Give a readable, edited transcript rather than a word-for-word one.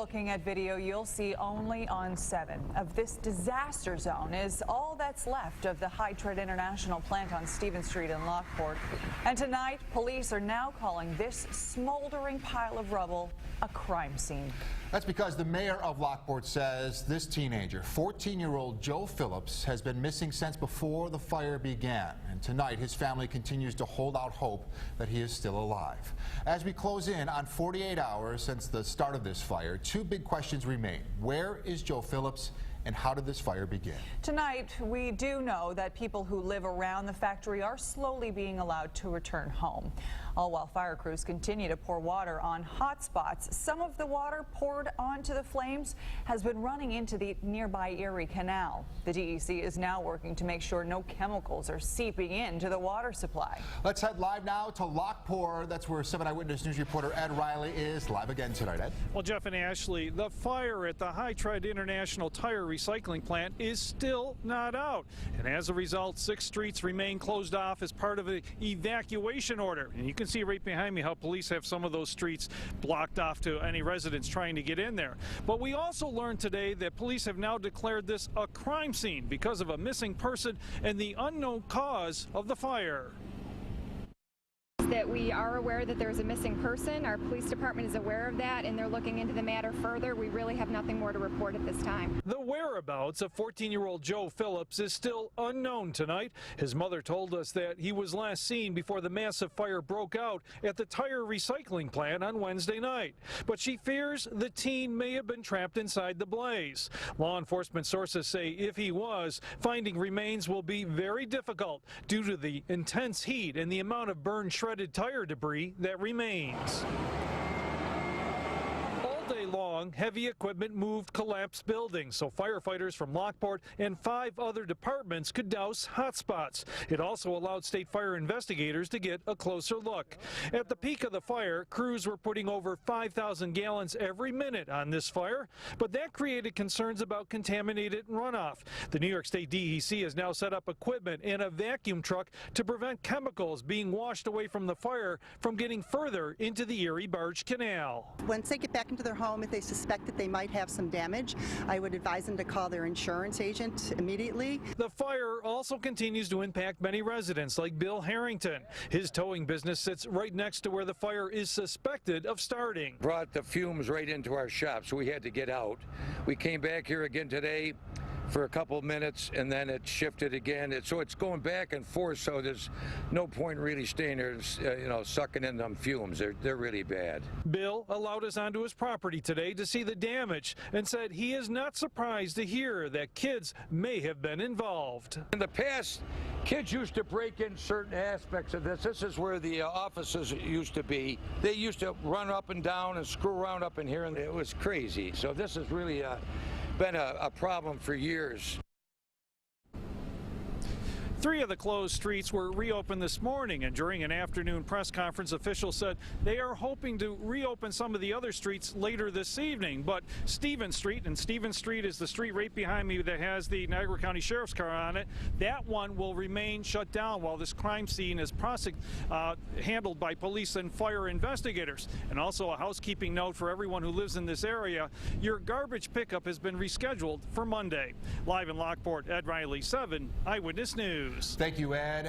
looking at video you'll see only on 7 of this disaster zone is all that's left of the Hightread International plant on Stephen Street in Lockport. And tonight, police are now calling this smoldering pile of rubble a crime scene. That's because the mayor of Lockport says this teenager, 14-year-old Joe Phillips, has been missing since before the fire began. And tonight, his family continues to hold out hope that he is still alive. As we close in on 48 hours since the start of this fire, two big questions remain. Where is Joe Phillips? And how did this fire begin? Tonight, we do know that people who live around the factory are slowly being allowed to return home. All while fire crews continue to pour water on hot spots. Some of the water poured onto the flames has been running into the nearby Erie Canal. The DEC is now working to make sure no chemicals are seeping into the water supply. Let's head live now to Lockport. That's where 7 Eyewitness News reporter Ed Riley is live again tonight. Ed? Well, Jeff and Ashley, the fire at the Hightread International tire recycling plant is still not out. And as a result, 6 streets remain closed off as part of the evacuation order. And you can see right behind me how police have some of those streets blocked off to any residents trying to get in there. But we also learned today that police have now declared this a crime scene because of a missing person and the unknown cause of the fire. That we are aware that there's a missing person. Our police department is aware of that, and they're looking into the matter further. We really have nothing more to report at this time. The whereabouts of 14-year-old Joe Phillips is still unknown tonight. His mother told us that he was last seen before the massive fire broke out at the tire recycling plant on Wednesday night. But she fears the teen may have been trapped inside the blaze. Law enforcement sources say if he was, finding remains will be very difficult due to the intense heat and the amount of burned shredded tire debris that remains. All day long, heavy equipment moved collapsed buildings so firefighters from Lockport and 5 other departments could douse hotspots. It also allowed state fire investigators to get a closer look. At the peak of the fire, crews were putting over 5,000 gallons every minute on this fire, but that created concerns about contaminated runoff. The New York State DEC has now set up equipment and a vacuum truck to prevent chemicals being washed away from the fire from getting further into the Erie Barge Canal. Once they get back into their home, if they suspect that they might have some damage, I would advise them to call their insurance agent immediately. The fire also continues to impact many residents like Bill Harrington. His towing business sits right next to where the fire is suspected of starting. Brought the fumes right into our shop, so we had to get out. We came back here again today for a couple of minutes, and then it shifted again. So it's going back and forth, so there's no point really staying there, sucking in them fumes. They're really bad. Bill allowed us onto his property today to see the damage and said he is not surprised to hear that kids may have been involved. In the past, kids used to break in certain aspects of this. This is where the offices used to be. They used to run up and down and screw around up in here, and it was crazy. So this has really been a problem for years. 3 of the closed streets were reopened this morning, and during an afternoon press conference, officials said they are hoping to reopen some of the other streets later this evening. But Stephen Street, and Stephen Street is the street right behind me that has the Niagara County Sheriff's car on it, that one will remain shut down while this crime scene is handled by police and fire investigators. And also a housekeeping note for everyone who lives in this area, your garbage pickup has been rescheduled for Monday. Live in Lockport, Ed Riley, 7 Eyewitness News. Thank you, Ed.